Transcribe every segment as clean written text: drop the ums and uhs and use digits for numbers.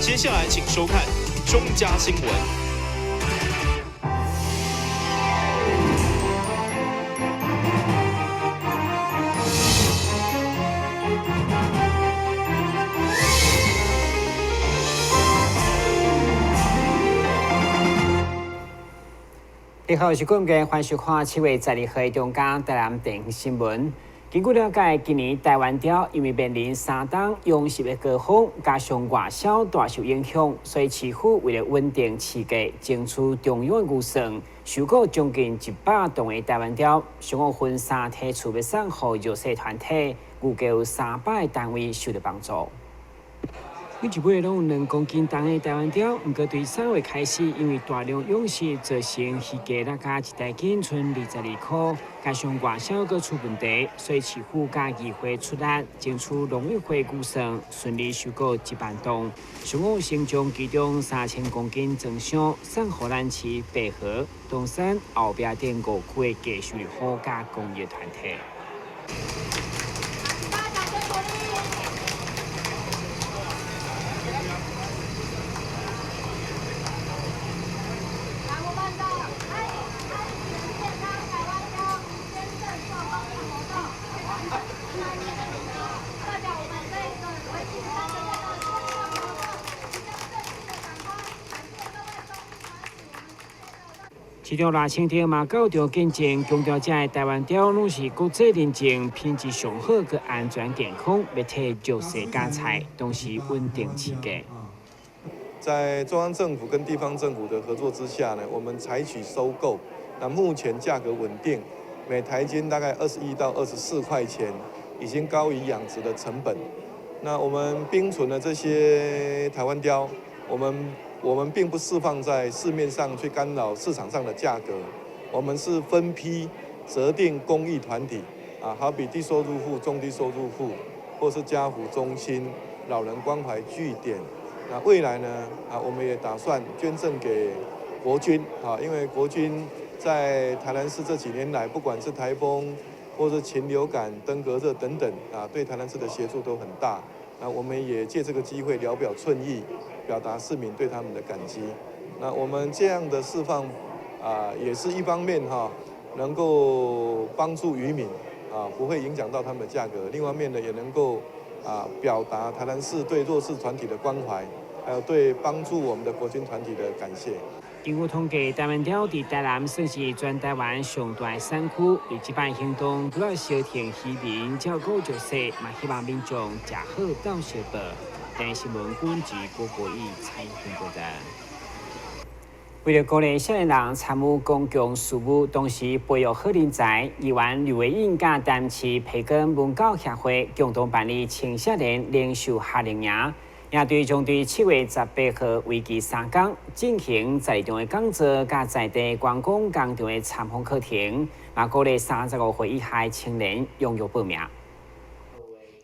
接下来请收看中嘉新闻。你好，我是郭明，欢迎收看7月12日中嘉台南电视新闻。根据了解，今年台湾雕因为面临3档用湿的高峰，加上外销大受影响，所以市府为了稳定市价，争取中央的预算，收购将近100栋的台湾雕，想要分3梯厝要送予弱势团体，预计有300个单位受到帮助。每一尾拢有2公斤重的台湾雕，不过对3月开始，因为大量涌失，造成鱼价加一袋斤剩22块，加上外销阁出问题，所以市府加议会出力，争取农委会预算，顺利收购1万栋，想要先将其中3000公斤装箱送予咱市北河、东山、后壁等5区的低收入户加工业团体。其中2000条嘛9条见证，强调这的台湾雕拢是国际认证、品质上好、佮安全健康，要替弱势加菜，同时稳定市价。在中央政府跟地方政府的合作之下呢，我们采取收购，那目前价格稳定，每台斤大概21到24块钱，已经高于养殖的成本。那我们冰存的这些台湾雕，我们并不释放在市面上去干扰市场上的价格，我们是分批择定公益团体好比低收入户、中低收入户，或是家扶中心、老人关怀据点。那未来呢我们也打算捐赠给国军因为国军在台南市这几年来，不管是台风或是禽流感、登革热等等对台南市的协助都很大。那我们也借这个机会聊表寸意，表达市民对他们的感激。那我们这样的释放也是一方面能够帮助渔民不会影响到他们的价格。另外一方面呢，也能够表达台南市对弱势团体的关怀，还有对帮助我们的国军团体的感谢。根据统计，台湾雕伫台南算是全台湾上大的产区，而这摆行动除了消停渔民照顾弱势，嘛希望民众食好到小报。电视新闻管制郭国义采访报道。为了鼓励少年人参与公共事务，同时培育好人才，议员刘维英甲台南市培根文教协会共同办理青少年领袖夏令营。营队将于7月18号为期3天，进行在地的讲座，甲在地观光工厂的参访课程，也鼓励35岁以下的青年踊跃报名。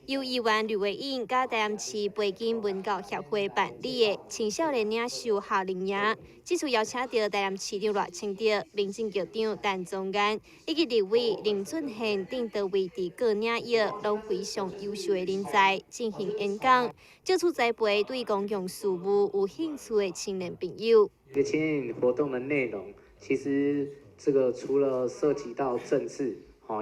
由议员吕维英甲台南市培根文教协会办理的青少年领袖夏令营，这次邀请到台南市长赖清德、民政局长陈宗彦以及立委林俊宪等多位伫各领域都非常优秀的人才进行演讲，借此栽培对公共事务有兴趣的青年朋友。这个青年活动的内容，其实这个除了涉及到政治，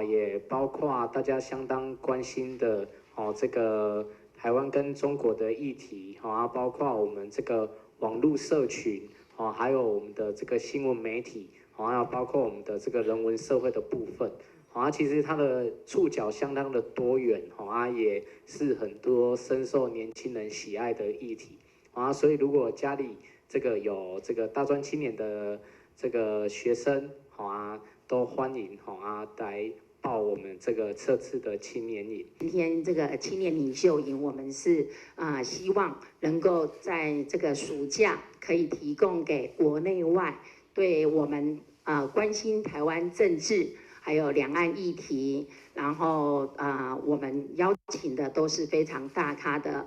也包括大家相当关心的。这个台湾跟中国的议题，包括我们这个网络社群，还有我们的这个新闻媒体，还有包括我们的这个人文社会的部分，其实它的触角相当的多元，也是很多深受年轻人喜爱的议题，所以如果家里这个有这个大专青年的这个学生，都欢迎来报我们这个这次的青年营。今天这个青年领袖营，我们是希望能够在这个暑假可以提供给国内外对我们关心台湾政治还有两岸议题，然后我们邀请的都是非常大咖的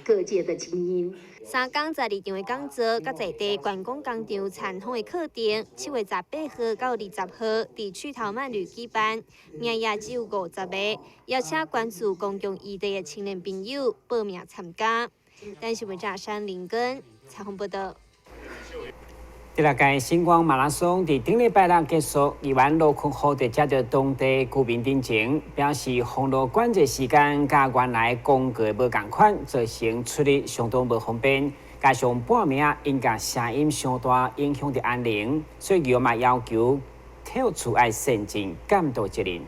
各界的精英。3天在2场的讲座，甲在地观光工厂参访的课程，7月18号到20号伫趣头慢旅举办，名额只有50个，邀请关注公共议题的青年朋友报名参加。但是文章山林根采访报道。第六届星光马拉松伫顶礼拜六结束，议员罗坤豪就接到当地居民定情，表示封路管制时间甲原来公告无共款，造成出入相当无方便。加上半暝因甲声音相大，影响到安宁，所以议员嘛要求体育处要慎尽监督责任。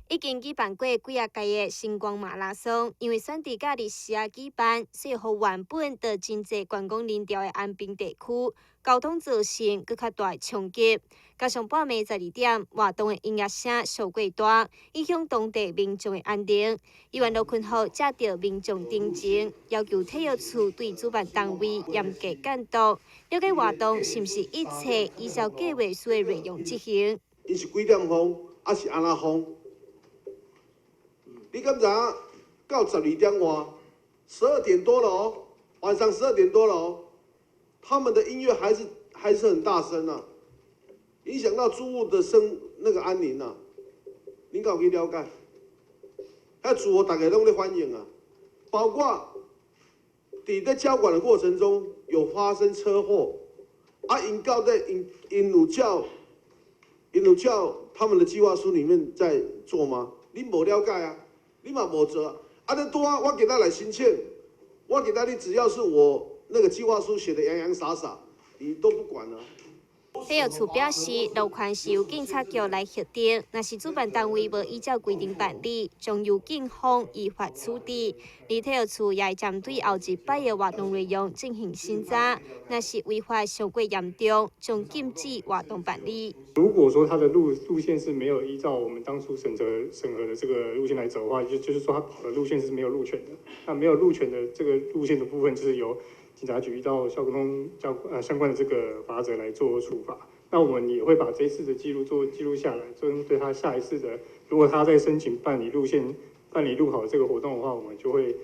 已经举办过几啊届的星光马拉松，因为选伫假日时啊举办，所以互原本的真侪观光人潮的安平地区交通造成更较大的冲击。加上半暝12点，活动的音乐声受过大，影响当地民众的安宁。议员罗坤豪接到民众定情，要求体育处对主办单位严格监督，了解活动是毋是一切依照计划书的内容执行。伊是几点封，还是安那封？你敢知影到12点外，12点多了哦，晚上12点多了哦，他们的音乐还是很大声啊，影响到住户的那个安宁啊。您敢有去了解？遐住户大家拢在欢迎啊，包括在交管的过程中有发生车祸，啊，因到在因有叫他们的计划书里面在做吗？你无了解啊？你嘛无做啊！啊，你多啊，我给他来申请，我给他你只要是我那个计划书写的洋洋洒洒，你都不管啊。体育处表示，路权是由警察局来核定，若是主办单位无依照规定办理，将由警方依法处理。而体育处也会针对后一摆的活动内容进行审查，若是违法上过严重，将禁止活动办理。如果说它的路线是没有依照我们当初审核的这个路线来走的话，就是说它跑的路线是没有路权的。那没有路权的这个路线的部分，就是由警察局依照交通相关的这个法则来做处罚。那我们也会把这一次的记录下来，针对他下一次的，如果他在申请办理路跑这个活动的话，我们就会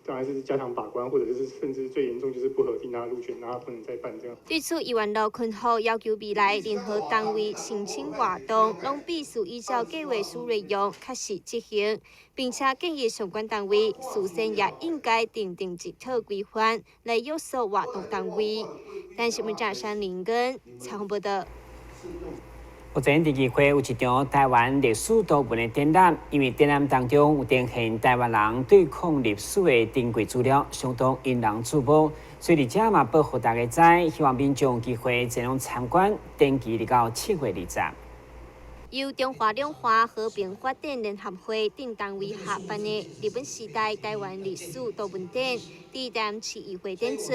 当然是加强把关，或者是甚至最严重就是不核定他的路权，让他不能再办这样。对此，议员罗坤豪要求未来任何单位申请活动，拢必须依照计划书内容确实执行，并且建议相关单位事先也应该订定一套规范来约束活动单位。但是，文章山林根采访报道。目前第二会有一场台湾历史图文的展览，因为展览当中有呈现台湾人对抗历史的珍贵资料，相当引人注目。所以，而且嘛，报互大家知，希望民众有机会前往参观，展期到7月20日。由中华两华和平发展联合会等单位合办的日本时代台湾历史图文展，伫台南市议会展出。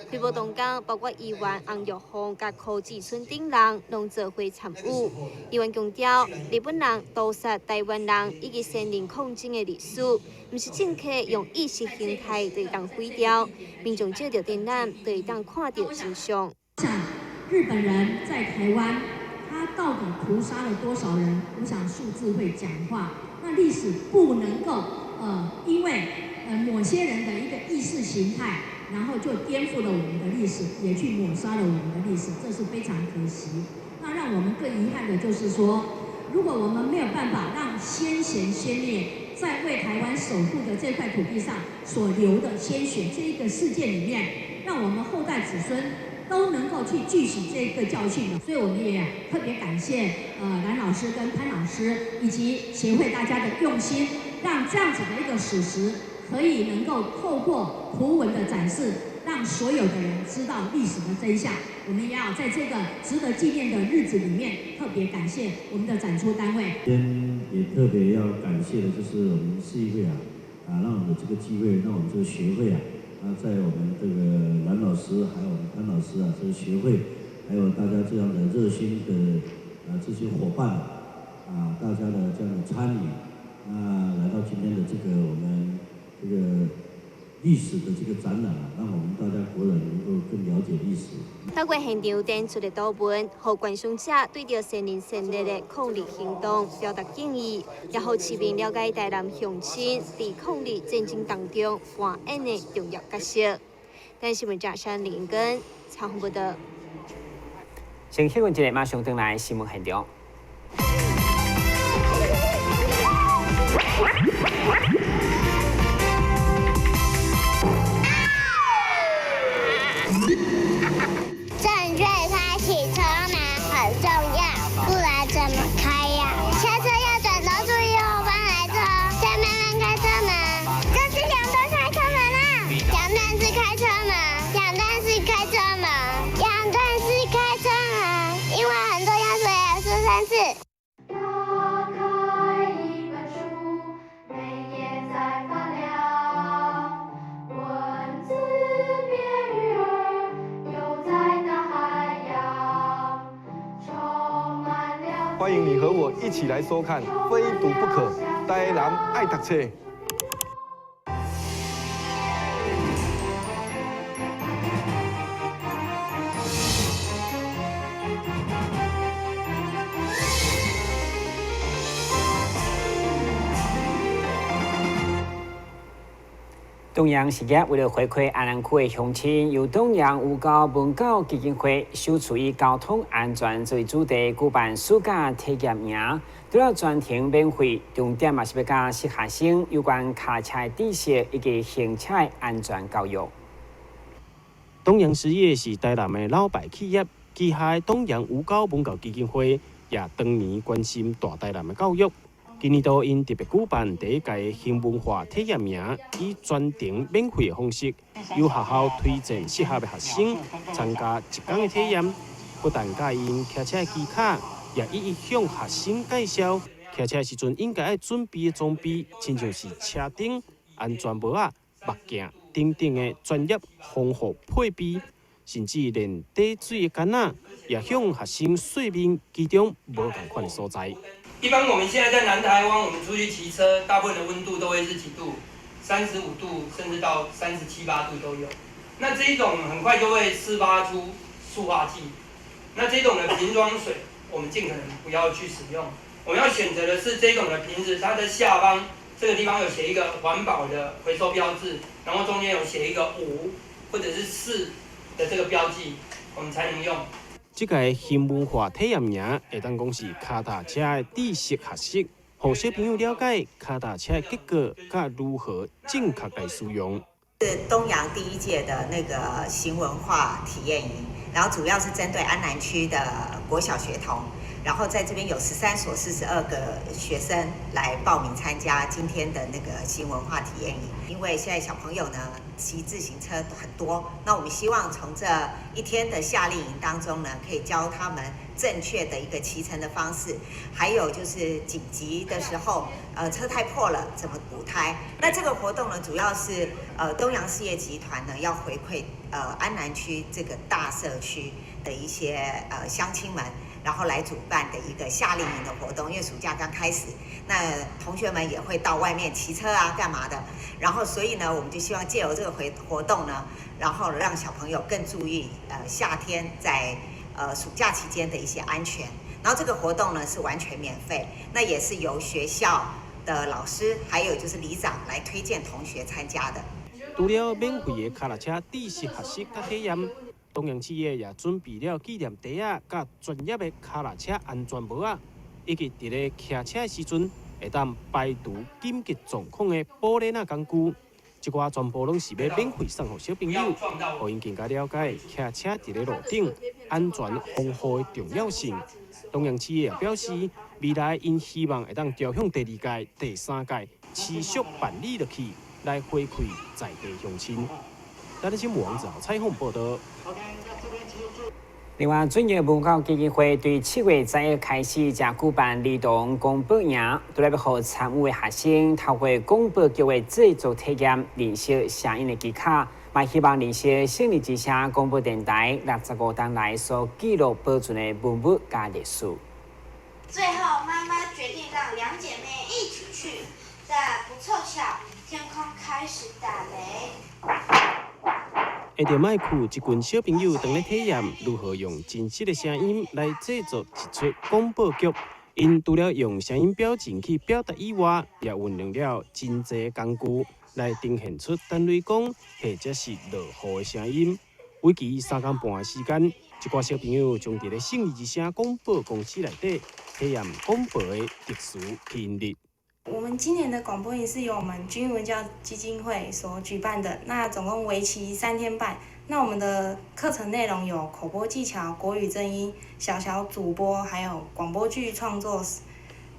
开幕当天，包括议员洪玉凤甲柯志春等人拢做伙参与。议员强调，日本人屠杀台湾人以及先人抗争的历史，毋是政客用意识形态就当毁掉。民众借着展览，就会当看到真相。日本人在台湾，他到底屠杀了多少人？我想数字会讲话。那历史不能够因为某些人的一个意识形态，然后就颠覆了我们的历史，也去抹杀了我们的历史，这是非常可惜。那让我们更遗憾的就是说，如果我们没有办法让先贤先烈在为台湾守护的这块土地上所流的鲜血这一个事件里面，让我们后代子孙都能够去汲取这个教训的，所以我们也特别感谢蓝老师跟潘老师以及协会大家的用心，让这样子的一个史实可以能够透过图文的展示，让所有的人知道历史的真相。我们也要在这个值得纪念的日子里面，特别感谢我们的展出单位。今天也特别要感谢的就是我们市议会让我们的这个机会，让我们这个学会在我们这个蓝老师还有我们潘老师这个学会，还有大家这样的热心的这些伙伴大家的这样的参与，来到今天的这个我们这个历史的这个展览让我们大家国人能够更了解历史。透过现场展出的图文，互观赏者对着先人先烈的抗日行动表达敬意，也互市民了解台南乡亲在抗日战争当中扮演的重要角色。但是文章山林根采访报道。先休息一下，马上回来新闻现场。单字。打开一本书，每页在发亮，文字变鱼儿，游在大海洋，充满了。欢迎你和我一起来收看《非读不可》，台南爱读册。东阳事业为了回馈安南区的乡亲，由东阳五高文教基金会首次以交通安全作为主题，举办暑假体验营。除了专程免费，重点嘛是要教小学生有关卡车的知识以及行车的安全教育。东阳实业是台南的老牌企业，旗下的东阳五高文教基金会也当年关心大台南的教育。今年度因特别举办第一届新文化体验营，以专程免费的方式，由学校推荐适合的学生参加一天的体验。不但教因骑车的技巧，也一一向学生介绍骑车时阵应该要准备的装备，亲像是车顶、安全帽啊、目镜等等的专业防护配备，甚至连滴水的杆仔也向学生说明其中无同款的所在。一般我们现在在南台湾，我们出去骑车，大部分的温度都会是几度，35度，甚至到37、8度都有。那这一种很快就会释发出塑化剂。那这种的瓶装水，我们尽可能不要去使用。我们要选择的是这种的瓶子，它的下方这个地方有写一个环保的回收标志，然后中间有写一个5或者是4的这个标记，我们才能用。这个新文化体验营会当讲是脚踏车的知识学习，让小朋友了解脚踏车的结构，甲如何正确来使用。是东阳第一届的那个新文化体验营，然后主要是针对安南区的国小学童，然后在这边有13所42个学生来报名参加今天的那个新文化体验营。因为现在小朋友呢骑自行车很多，那我们希望从这一天的夏令营当中呢，可以教他们正确的一个骑乘的方式，还有就是紧急的时候，车胎破了怎么补胎。那这个活动呢，主要是东阳事业集团呢要回馈安南区这个大社区的一些乡亲们，然后来主办的一个夏令营的活动。因为暑假刚开始，那同学们也会到外面骑车啊干嘛的，然后所以呢，我们就希望借由这个活动呢，然后让小朋友更注意夏天在暑假期间的一些安全。然后这个活动呢是完全免费，那也是由学校的老师还有就是里长来推荐同学参加的。除了免费的脚踏车知识学习甲体验，东阳企业也准备了纪念袋啊，甲专业的脚踏车安全帽啊，以及伫咧骑车的时阵会当排除紧急状况的玻璃那工具。这寡全部拢是要免费送给小朋友，让因更加了解骑车伫咧路顶安全防护的重要性。东阳企业也表示，未来因希望会当朝向第2届、第3届持续办理落去，来回馈在地乡亲。台南新闻网采访报道。另外，专业文教基金会对7月11日开始将举办儿童广播营，都来让参与的学生透过广播剧的制作体验，练习声音的技巧，也希望练习胜利之声广播电台65年来所记录保存的文物加历史。最后，妈妈决定让2姐妹一起去，但不凑巧，天空开始打雷。下着麦克一群小朋友当咧体验如何用真实的声音来制作一出广播剧。因除了用声音表情去表达以外，也运用了真济工具来呈现出单雷公或者是落雨的声音。为期3天半的时间，一寡小朋友将伫咧胜利之声广播公司内底体验广播的特殊吸引力。我们今年的广播营是由我们军文教基金会所举办的，那总共为期3天半。那我们的课程内容有口播技巧、国语正音、小主播，还有广播剧创作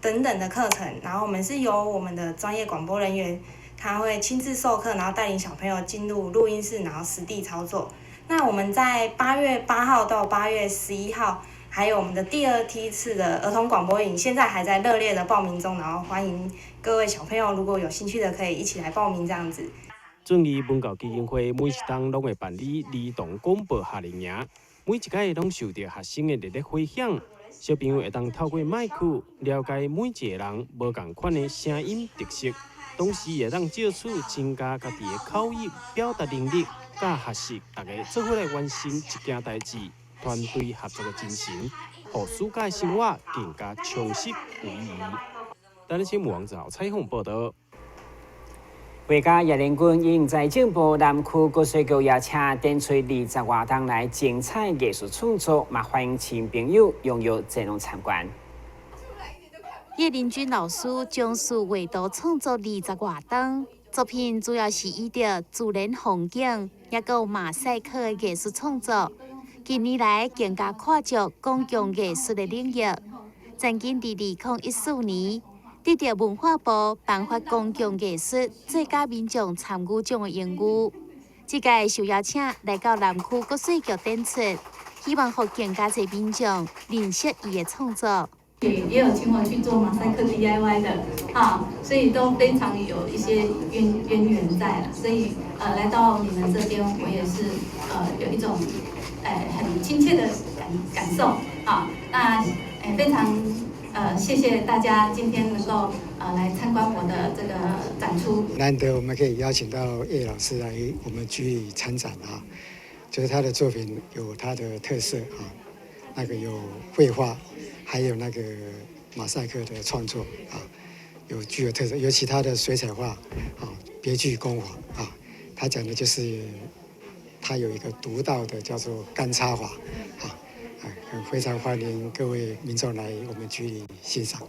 等等的课程。然后我们是由我们的专业广播人员，他会亲自授课，然后带领小朋友进入录音室，然后实地操作。那我们在8月8号到8月11号。还有我们的第2梯次的儿童广播营，现在还在热烈的报名中，然后欢迎各位小朋友，如果有兴趣的，可以一起来报名这样子。正义文教基金会每一档拢会办理儿童广播夏令营，每一届拢受到学生的热烈回响。小朋友会当透过麦克了解每一个人无同款的声音特色，同时会当借此增加家己的口语表达能力，甲学习大家做伙来完成一件代志，团队合作的精神，互暑假的生活更加充实有意义。台湾新闻网赵彩虹报道。国家夜联军因在进步南区国税局邀请点出20多档来精彩艺术创作，嘛欢迎新朋友踊跃前往参观。叶林君老师将是画图创作20多档，作品主要是以着自然风景，也有马赛克的艺术创作。近年来更加跨足公共艺术的领域，曾经在2014年。得到文化部颁发公共艺术最佳民众参与奖的荣誉。这届受邀请来到南区国税局展出，希望让更加多民众认识伊的创作。也有请我去做马赛克 DIY 的所以都非常有一些渊源在了。所以来到你们这边，我也是有一种很亲切的感受那非常。谢谢大家今天能够来参观我的这个展出。难得我们可以邀请到叶老师来我们局里参展就是他的作品有他的特色那个有绘画，还有那个马赛克的创作有具有特色，尤其他的水彩画别具工法他讲的就是他有一个独到的叫做干插法非常欢迎各位民众来我们局里欣赏。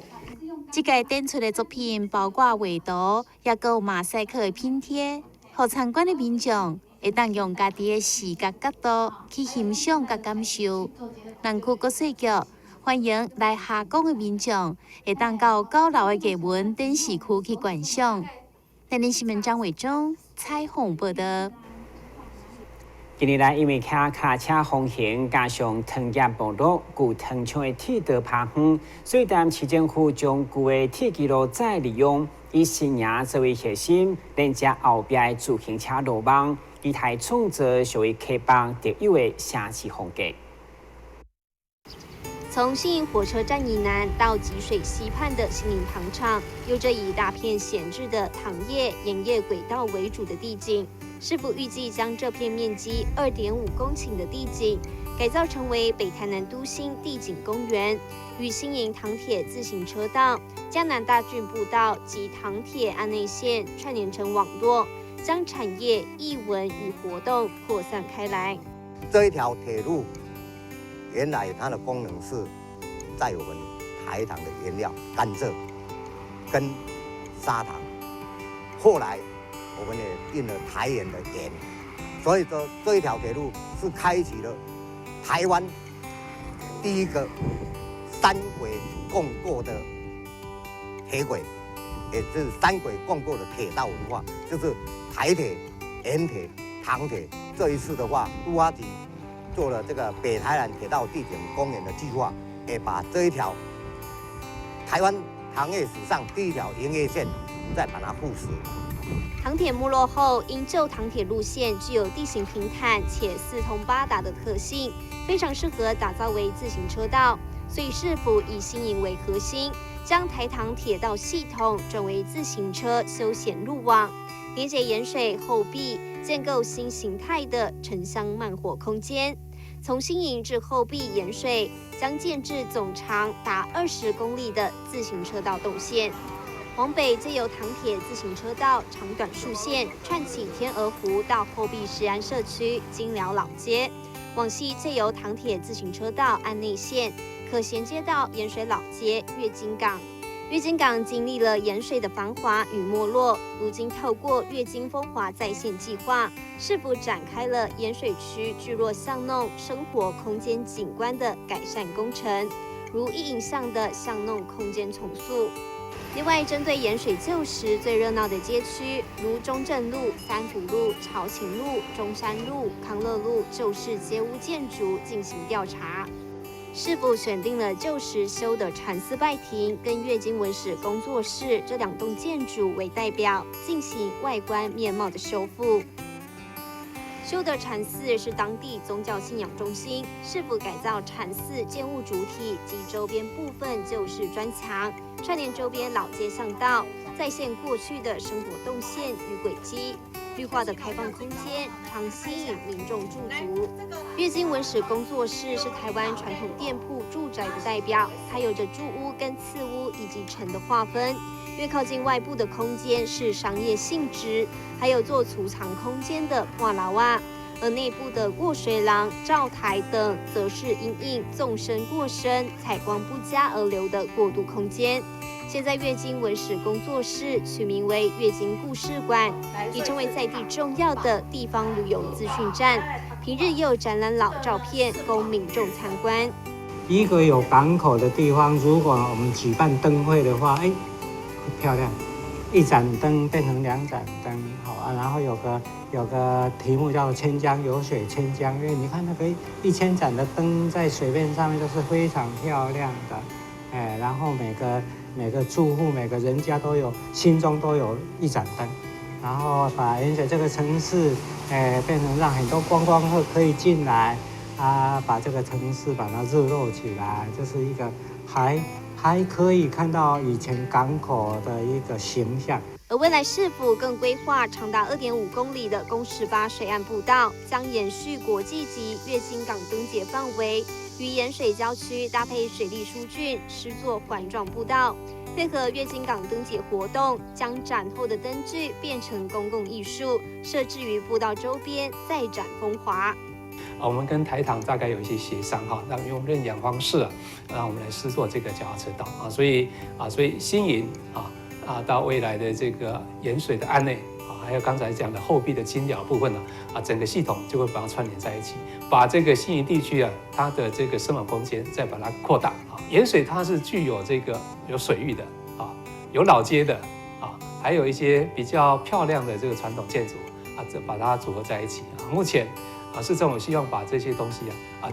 这届展出的作品包括画图，也有马赛克的拼贴，让参观的民众会当用家己的视觉角度去欣赏和感受。南区国税局欢迎来下岗的民众会当到9楼的艺文展示区去观赏。台湾新闻张伟忠采访报道。近年来，因为卡车风行加上糖业暴露，故糖厂的铁道爬远，所以台湾市政府将旧的铁基路再利用，以新营作为核心，连接后边的自行车路网，以台创造属于客邦特有的城市风格。从新营火车站以南到集水西畔的新营糖厂，有着以大片闲置的糖业、盐业轨道为主的地景。市府预计将这片面积2.5公顷的地景改造成为北台南都心地景公园，与新营糖铁自行车道、嘉南大郡步道及糖铁安内线串联成网络，将产业、艺文与活动扩散开来。这一条铁路原来它的功能是在我们台糖的原料甘蔗跟砂糖，后来我们也运了台盐的盐，所以说这一条铁路是开启了台湾第一个3轨共构的铁轨，也就是3轨共构的铁道文化，就是台铁、盐铁、糖铁。这一次的话，都发局做了这个北台南铁道地景公园的计划，也把这一条台湾糖业史上第一条营业线再把它复驶。糖铁没落后，因旧糖铁路线具有地形平坦且四通八达的特性，非常适合打造为自行车道，所以市府以新营为核心，将台糖铁道系统转为自行车休闲路网，连接盐水后壁，建构新形态的城乡慢活空间。从新营至后壁盐水，将建置总长达20公里的自行车道动线。往北借由糖铁自行车道长短数线串起天鹅湖到后壁石安社区金寮老街，往西借由糖铁自行车道安内线可衔接到盐水老街、月津港。月津港经历了盐水的繁华与没落，如今透过月津风华再现计划，市府展开了盐水区聚落巷弄生活空间景观的改善工程，如一影像的巷弄空间重塑。另外，针对盐水旧时最热闹的街区，如中正路、三福路、朝晴路、中山路、康乐路旧式街屋建筑进行调查。市府选定了旧时修的禅寺拜亭跟月经文史工作室这2栋建筑为代表，进行外观面貌的修复。修德禅寺是当地宗教信仰中心，市府改造禅寺建物主体及周边部分就是砖墙，串联周边老街巷道，再现过去的生活动线与轨迹。绿化的开放空间常吸引民众驻足。月经文史工作室是台湾传统店铺住宅的代表，它有着住屋跟次屋以及城的划分。越靠近外部的空间是商业性质，还有做储藏空间的挂牢啊，而内部的过水廊、灶台等，则是因应纵深过深、采光不佳而留的过渡空间。现在月经文史工作室取名为月经故事馆，已成为在地重要的地方旅游资讯站。平日也有展览老照片供民众参观。一个有港口的地方，如果我们举办灯会的话，漂亮，一盏灯变成2盏灯，好啊。然后有个题目叫“千江有水千江月”，你看那个1000盏的灯在水面上面都是非常漂亮的，然后每个住户每个人家心中都有一盏灯，然后把盐水这个城市，变成让很多观光客可以进来，把这个城市把它热络起来，这是一个还可以看到以前港口的一个形象。而未来市府更规划长达2.5公里的公18水岸步道，将延续国际级月经港灯节范围，与盐水郊区搭配水利疏浚，施作环状步道，配合月经港灯节活动，将展后的灯具变成公共艺术，设置于步道周边，再展风华。我们跟台糖大概有一些协商哈，让用认养方式让我们来施作这个脚踏车道所以新营到未来的这个盐水的岸内还有刚才讲的后壁的金寮部分整个系统就会把它串联在一起，把这个新营地区它的这个生活空间再把它扩大盐水它是具有这个有水域的有老街的还有一些比较漂亮的这个传统建筑把它组合在一起目前市政府希望把这些东西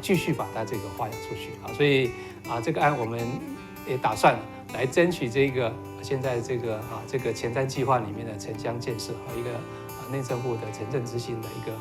继续把它这个发扬出去所以这个案我们也打算来争取这个现在这个前瞻计划里面的城乡建设和一个内政部的城镇之星的一个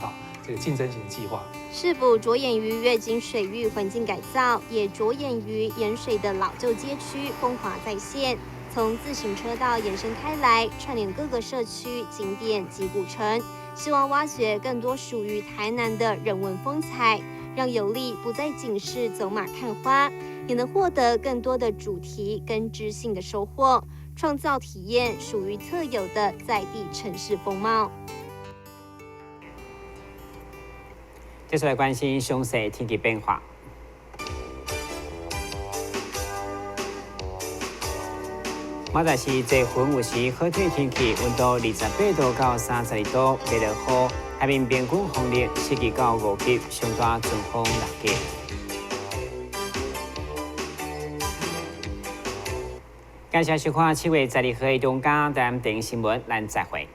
这个竞争型计划。市府着眼于月经水域环境改造，也着眼于盐水的老旧街区风华再现，从自行车道延伸开来，串联各个社区景点及古城。希望挖掘更多属于台南的人文风采，让游历不再仅是走马看花，也能获得更多的主题跟知性的收获，创造体验属于特有的在地城市风貌。接下来关心详细天气变化。明仔是这云有时好天天气，温度28度到32度，袂落雨，海面平均风力4级到5级，上大阵风6级。感谢收看7月12号的中港台湾电视新闻，咱再会。